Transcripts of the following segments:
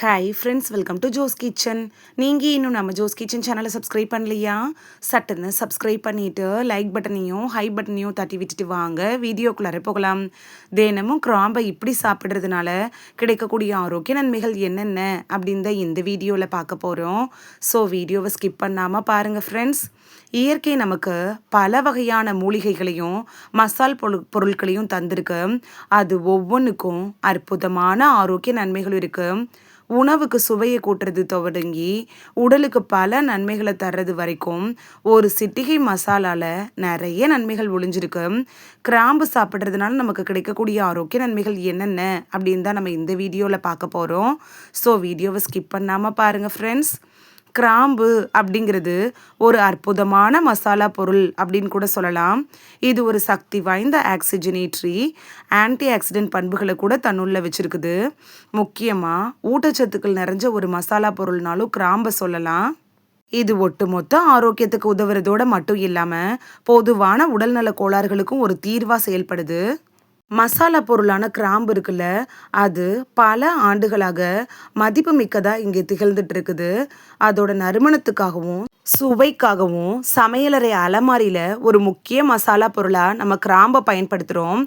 Hi friends, welcome to Jo's Kitchen. நீங்கள் இன்னும் நம்ம ஜோஸ் கிச்சன் சேனலை சப்ஸ்கிரைப் பண்ணலையா? சட்டுன்னு சப்ஸ்கிரைப் பண்ணிவிட்டு லைக் பட்டனையும் ஹை பட்டனையும் தட்டி விட்டுட்டு வாங்க வீடியோக்குள்ளார போகலாம். தினமும் கிராம்பை இப்படி சாப்பிட்றதுனால கிடைக்கக்கூடிய ஆரோக்கிய நன்மைகள் என்னென்ன அப்படின்னு தான் இந்த வீடியோவில் பார்க்க போகிறோம். ஸோ வீடியோவை ஸ்கிப் பண்ணாமல் பாருங்கள் ஃப்ரெண்ட்ஸ். இயற்கை நமக்கு பல வகையான மூலிகைகளையும் மசால் பொருட்களையும் தந்திருக்கு. அது ஒவ்வொன்றுக்கும் அற்புதமான ஆரோக்கிய நன்மைகள் இருக்குது. உணவுக்கு சுவையை கூட்டுறது தொடங்கி உடலுக்கு பல நன்மைகளை தர்றது வரைக்கும் ஒரு சிட்டிகை மசாலால நிறைய நன்மைகள் ஒளிஞ்சிருக்கு. கிராம்பு சாப்பிட்றதுனால நமக்கு கிடைக்கக்கூடிய ஆரோக்கிய நன்மைகள் என்னென்ன அப்படின்னு தான் நம்ம இந்த வீடியோவில் பார்க்க போகிறோம். ஸோ வீடியோவை ஸ்கிப் பண்ணாமல் பாருங்கள் ஃப்ரெண்ட்ஸ். கிராம்பு அப்படிங்கிறது ஒரு அற்புதமான மசாலா பொருள் அப்படின்னு கூட சொல்லலாம். இது ஒரு சக்தி வாய்ந்த ஆக்சிஜனேட்ரி ஆன்டி ஆக்சிடென்ட் பண்புகளை கூட தன்னுள்ள வச்சிருக்குது. முக்கியமாக ஊட்டச்சத்துக்கள் நிறைஞ்ச ஒரு மசாலா பொருள்னாலும் கிராம்பை சொல்லலாம். இது ஒட்டுமொத்த ஆரோக்கியத்துக்கு உதவுறதோட மட்டும் இல்லாமல் பொதுவான உடல்நல கோளாறுகளுக்கும் ஒரு தீர்வாக செயல்படுது. மசாலா பொருளான கிராம்பு இருக்குல்ல, அது பல ஆண்டுகளாக மதிப்பு மிக்கதாக இங்கே திகழ்ந்துட்டு இருக்குது. அதோட நறுமணத்துக்காகவும் சுவைக்காகவும் சமையலறை அலமாரியில் ஒரு முக்கிய மசாலா பொருளாக நம்ம கிராம்பை பயன்படுத்துகிறோம்.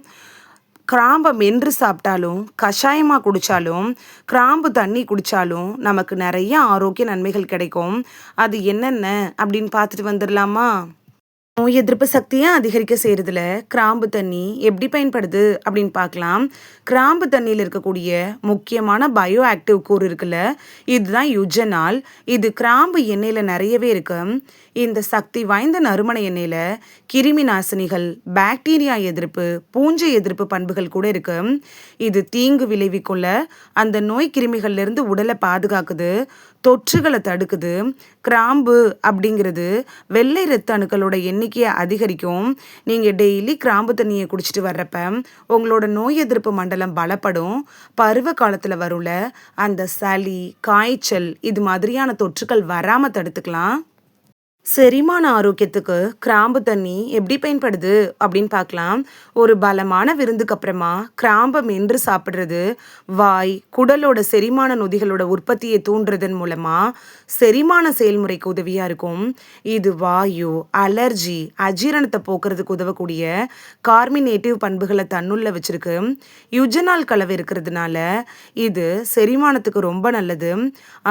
கிராம்பை மென்று சாப்பிட்டாலும் கஷாயமாக குடித்தாலும் கிராம்பு தண்ணி குடித்தாலும் நமக்கு நிறைய ஆரோக்கிய நன்மைகள் கிடைக்கும். அது என்னென்ன அப்படின்னு பார்த்துட்டு வந்துடலாமா? நோய் எதிர்ப்பு சக்தியை அதிகரிக்க செய்கிறதுல கிராம்பு தண்ணி எப்படி பயன்படுது அப்படின்னு பார்க்கலாம். கிராம்பு தண்ணியில் இருக்கக்கூடிய முக்கியமான பயோ ஆக்டிவ் கூறு இருக்குல்ல, இதுதான் யுஜனால். இது கிராம்பு எண்ணெயில் நிறையவே இருக்கு. இந்த சக்தி வாய்ந்த நறுமண எண்ணெயில் கிருமி நாசினிகள், பாக்டீரியா எதிர்ப்பு, பூஞ்சை எதிர்ப்பு பண்புகள் கூட இருக்கு. இது தீங்கு விளைவிக்குள்ள அந்த நோய் கிருமிகள்லேருந்து உடலை பாதுகாக்குது, தொற்றுகளை தடுக்குது. கிராம்பு அப்படிங்கிறது வெள்ளை இரத்த அணுக்களோட எண்ணிக்கையை அதிகரிக்கும். நீங்கள் டெய்லி கிராம்பு தண்ணியை குடிச்சிட்டு வர்றப்ப உங்களோட நோய் எதிர்ப்பு மண்டலம் பலப்படும். பருவ காலத்தில் வரும்ல அந்த சளி, காய்ச்சல் இது மாதிரியான தொற்றுகள் வராமல் தடுத்துக்கலாம். செரிமான ஆரோக்கியத்துக்கு கிராம்பு தண்ணி எப்படி பயன்படுது அப்படின்னு பார்க்கலாம். ஒரு பலமான விருந்துக்கு அப்புறமா கிராம்பை மென்று சாப்பிட்றது வாய், குடலோட செரிமான நொதிகளோட உற்பத்தியை தூண்டுறதன் மூலமாக செரிமான செயல்முறைக்கு உதவியாக இருக்கும். இது வாயு, அலர்ஜி, அஜீரணத்தை போக்குறதுக்கு உதவக்கூடிய கார்மினேட்டிவ் பண்புகளை தன்னுள்ள வச்சிருக்கு. யுஜனால் கலவை இருக்கிறதுனால இது செரிமானத்துக்கு ரொம்ப நல்லது.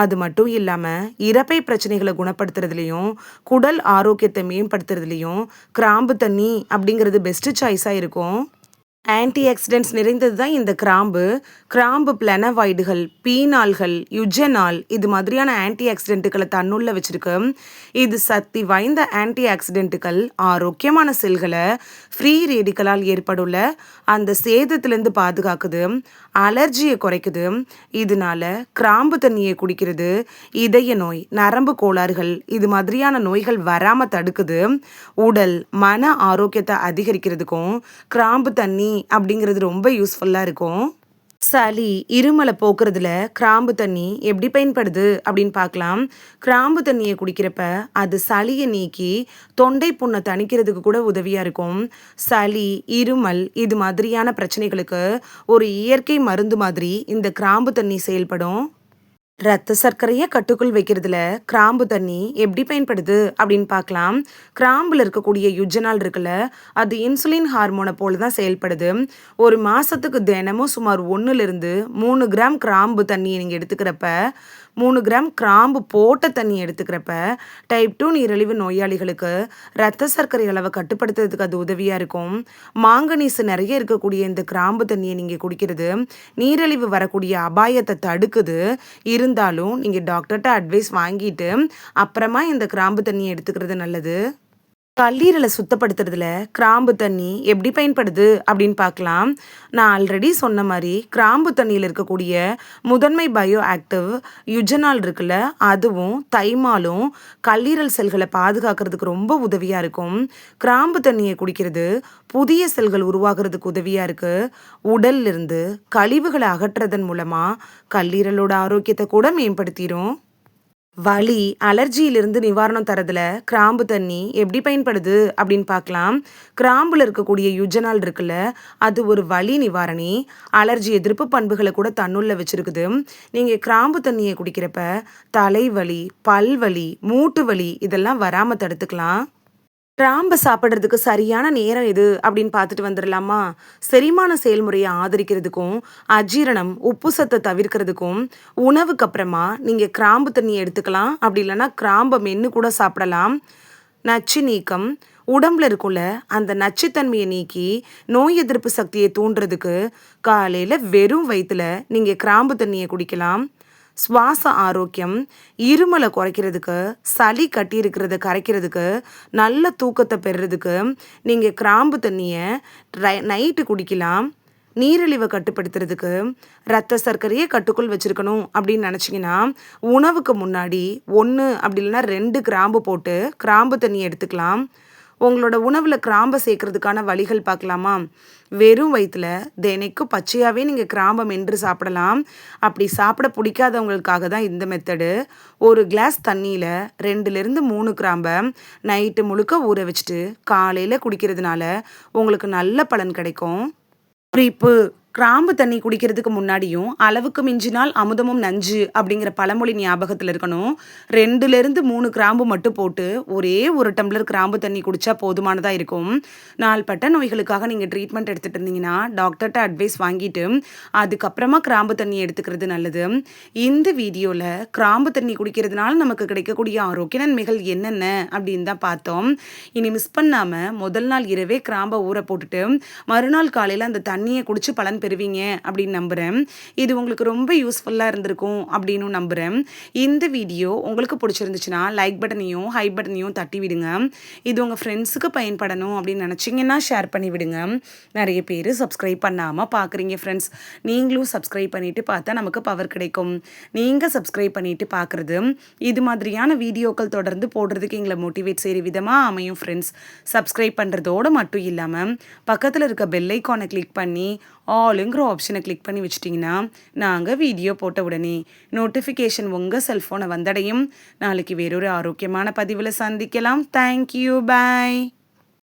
அது மட்டும் இல்லாமல் இரைப்பை பிரச்சனைகளை குணப்படுத்துறதுலையும் குடல் ஆரோக்கியத்தை மேம்படுத்துறதுலையும் கிராம்பு தண்ணி அப்படிங்கிறது பெஸ்ட் சாய்ஸாக இருக்கும். ஆன்டி ஆக்சிடென்ட்ஸ் நிறைந்தது தான் இந்த கிராம்பு. கிராம்பு பிளனவாய்டுகள், பீனால்கள், யுஜனால் இது மாதிரியான ஆன்டி ஆக்சிடென்ட்டுகளை தன்னுள்ள வச்சிருக்கு. இது சக்தி வாய்ந்த ஆன்டி ஆக்சிடென்ட்டுகள் ஆரோக்கியமான செல்களை ஃப்ரீ ரேடிக்கலால் ஏற்படுள்ள அந்த சேதத்திலேருந்து பாதுகாக்குது, அலர்ஜியை குறைக்குது. இதனால கிராம்பு தண்ணியை குடிக்கிறது இதய நோய், நரம்பு கோளாறுகள் இது மாதிரியான நோய்கள் வராமல் தடுக்குது. உடல் மன ஆரோக்கியத்தை அதிகரிக்கிறதுக்கும் கிராம்பு தண்ணி அப்படிங்கிறது ரொம்ப யூஸ்ஃபுல்லாக இருக்கும். சளி, இருமலை போக்குறதுல கிராம்பு தண்ணி எப்படி பயன்படுது அப்படின்னு பார்க்கலாம். கிராம்பு தண்ணியை குடிக்கிறப்ப அது சளியை நீக்கி தொண்டை புண்ணை தணிக்கிறதுக்கு கூட உதவியாக இருக்கும். சளி, இருமல் இது மாதிரியான பிரச்சனைகளுக்கு ஒரு இயற்கை மருந்து மாதிரி இந்த கிராம்பு தண்ணி செயல்படும். ரத்த சர்க்கரையை கட்டுக்குள் வைக்கிறதுல கிராம்பு தண்ணி எப்படி பயன்படுது அப்படின்னு பார்க்கலாம். கிராம்பில் இருக்கக்கூடிய யுஜனால் இருக்குல்ல, அது இன்சுலின் ஹார்மோனை போல தான் செயல்படுது. ஒரு மாதத்துக்கு தினமும் சுமார் 1லிருந்து 3 கிராம் கிராம்பு தண்ணியை நீங்கள் எடுத்துக்கிறப்ப 3 கிராம் கிராம்பு போட்ட தண்ணி எடுத்துக்கிறப்ப டைப் 2 நீரிழிவு நோயாளிகளுக்கு ரத்த சர்க்கரை அளவை கட்டுப்படுத்துறதுக்கு அது உதவியாக இருக்கும். மாங்கனீசு நிறைய இருக்கக்கூடிய இந்த கிராம்பு தண்ணியை நீங்கள் குடிக்கிறது நீரிழிவு வரக்கூடிய அபாயத்தை தடுக்குது. இருந்தாலும் நீங்கள் டாக்டர்கிட்ட அட்வைஸ் வாங்கிட்டு அப்புறமா இந்த கிராம்பு தண்ணியை எடுத்துக்கிறது நல்லது. கல்லீரலை சுத்தப்படுத்துறதுல கிராம்பு தண்ணி எப்படி பயன்படுது அப்படின்னு பார்க்கலாம். நான் ஆல்ரெடி சொன்ன மாதிரி கிராம்பு தண்ணியில் இருக்கக்கூடிய முதன்மை பயோ ஆக்டிவ் யுஜனால் இருக்குல்ல, அதுவும் தைமாலும் கல்லீரல் செல்களை பாதுகாக்கிறதுக்கு ரொம்ப உதவியாக இருக்கும். கிராம்பு தண்ணியை குடிக்கிறது புதிய செல்கள் உருவாகிறதுக்கு உதவியாக இருக்குது. உடல்லிருந்து கழிவுகளை அகற்றுறதன் மூலமாக கல்லீரலோட ஆரோக்கியத்தை கூட மேம்படுத்திடும். வலி, அலர்ஜியிலிருந்து நிவாரணம் தரதுல கிராம்பு தண்ணி எப்படி பயன்படுது அப்படின்னு பார்க்கலாம். கிராம்புல இருக்கக்கூடிய யுஜனால் இருக்குல்ல, அது ஒரு வலி நிவாரணி. அலர்ஜி எதிர்ப்பு பண்புகள கூட தன்னுள்ள வச்சிருக்குது. நீங்க கிராம்பு தண்ணிய குடிக்கிறப்ப தலைவலி, பல்வலி, மூட்டு வலி இதெல்லாம் வராம தடுத்துக்கலாம். கிராம்ப சாப்பிடுறதுக்கு சரியான நேரம் எது அப்படின்னு பார்த்துட்டு வந்துரலாமா? செரிமான செயல்முறைய ஆதரிக்கிறதுக்கும், அஜீரணம், உப்பு சத்த தவிர்க்கிறதுக்கும், உணவுக்கு அப்புறமா நீங்க கிராம்பு தண்ணி எடுத்துக்கலாம். அப்படி இல்லன்னா கிராம்ப மென்னு கூட சாப்பிடலாம். நச்சு நீக்கம், உடம்புல இருக்குள்ள அந்த நச்சுத்தன்மைய நீக்கி, நோய் எதிர்ப்பு சக்திய தூண்டுறதுக்கு, காலையில வெறும் வயித்துல நீங்க கிராம்பு தண்ணிய குடிக்கலாம். சுவாச ஆரோக்கியம், இருமலை குறைக்கிறதுக்கு, சளி கட்டி இருக்கிறத கரைக்கிறதுக்கு, நல்ல தூக்கத்தை பெறுறதுக்கு நீங்கள் கிராம்பு தண்ணியை நைட்டு குடிக்கலாம். நீரிழிவை கட்டுப்படுத்துறதுக்கு, ரத்த சர்க்கரையை கட்டுக்குள் வச்சுருக்கணும் அப்படின்னு நினச்சிங்கன்னா உணவுக்கு முன்னாடி 1 அப்படி இல்லைன்னா 2 கிராம்பு போட்டு கிராம்பு தண்ணி எடுத்துக்கலாம். உங்களோட உணவில் கிராம்பை சேர்க்கறதுக்கான வழிகள் பார்க்கலாமா? வெறும் வயிற்றுல தினைக்கும் பச்சையாகவே நீங்கள் கிராம்பை மென்று சாப்பிடலாம். அப்படி சாப்பிட பிடிக்காதவங்களுக்காக தான் இந்த மெத்தடு. ஒரு கிளாஸ் தண்ணியில் 2லேருந்து 3 கிராம்பை நைட்டு முழுக்க ஊற வச்சுட்டு காலையில் குடிக்கிறதுனால உங்களுக்கு நல்ல பலன் கிடைக்கும். குறிப்பு: கிராம்பு தண்ணி குடிக்கிறதுக்கு முன்னாடியும் அளவுக்கு மிஞ்சினால் அமுதமும் நஞ்சு அப்படிங்கிற பழமொழி ஞாபகத்தில் இருக்கணும். 2லேருந்து 3 கிராம்பு மட்டும் போட்டு ஒரே 1 டம்ளர் கிராம்பு தண்ணி குடித்தா போதுமானதாக இருக்கும். நாள்பட்ட நோய்களுக்காக நீங்கள் ட்ரீட்மெண்ட் எடுத்துகிட்டு இருந்தீங்கன்னா டாக்டர்கிட்ட அட்வைஸ் வாங்கிட்டு அதுக்கப்புறமா கிராம்பு தண்ணி எடுத்துக்கிறது நல்லது. இந்த வீடியோவில் கிராம்பு தண்ணி குடிக்கிறதுனால நமக்கு கிடைக்கக்கூடிய ஆரோக்கிய நன்மைகள் என்னென்ன அப்படின்னு தான் பார்த்தோம். இனி மிஸ் பண்ணாமல் முதல் நாள் இரவே கிராம்பை ஊற போட்டுட்டு மறுநாள் காலையில் அந்த தண்ணியை குடிச்சு பலன் பெறுவீங்க அப்படின்னு நம்புகிறேன். இது உங்களுக்கு ரொம்ப யூஸ்ஃபுல்லாக இருந்திருக்கும் அப்படின்னு நம்புகிறேன். இந்த வீடியோ உங்களுக்கு பிடிச்சிருந்துச்சுன்னா லைக் பட்டனையும் ஹை பட்டனையும் தட்டி விடுங்க. இது உங்கள் ஃப்ரெண்ட்ஸுக்கு பயன்படணும் அப்படின்னு நினச்சிங்கன்னா ஷேர் பண்ணி விடுங்க. நிறைய பேர் சப்ஸ்கிரைப் பண்ணாமல் பார்க்குறீங்க ஃப்ரெண்ட்ஸ். நீங்களும் சப்ஸ்கிரைப் பண்ணிவிட்டு பார்த்தா நமக்கு பவர் கிடைக்கும். நீங்கள் சப்ஸ்கிரைப் பண்ணிவிட்டு பார்க்குறது இது மாதிரியான வீடியோக்கள் தொடர்ந்து போடுறதுக்கு எங்களை மோட்டிவேட் செய்கிற விதமாக அமையும் ஃப்ரெண்ட்ஸ். சப்ஸ்கிரைப் பண்ணுறதோடு மட்டும் இல்லாமல் பக்கத்தில் இருக்க பெல் ஐக்கானை கிளிக் பண்ணி ஆளுங்கிற ஆப்ஷனை கிளிக் பண்ணி வச்சிட்டிங்கன்னா நாங்கள் வீடியோ போட்ட உடனே நோட்டிஃபிகேஷன் உங்கள் செல்ஃபோனை வந்தடையும். நாளைக்கு வேறொரு ஆரோக்கியமான பதிவில் சந்திக்கலாம். தேங்க்யூ, பாய்.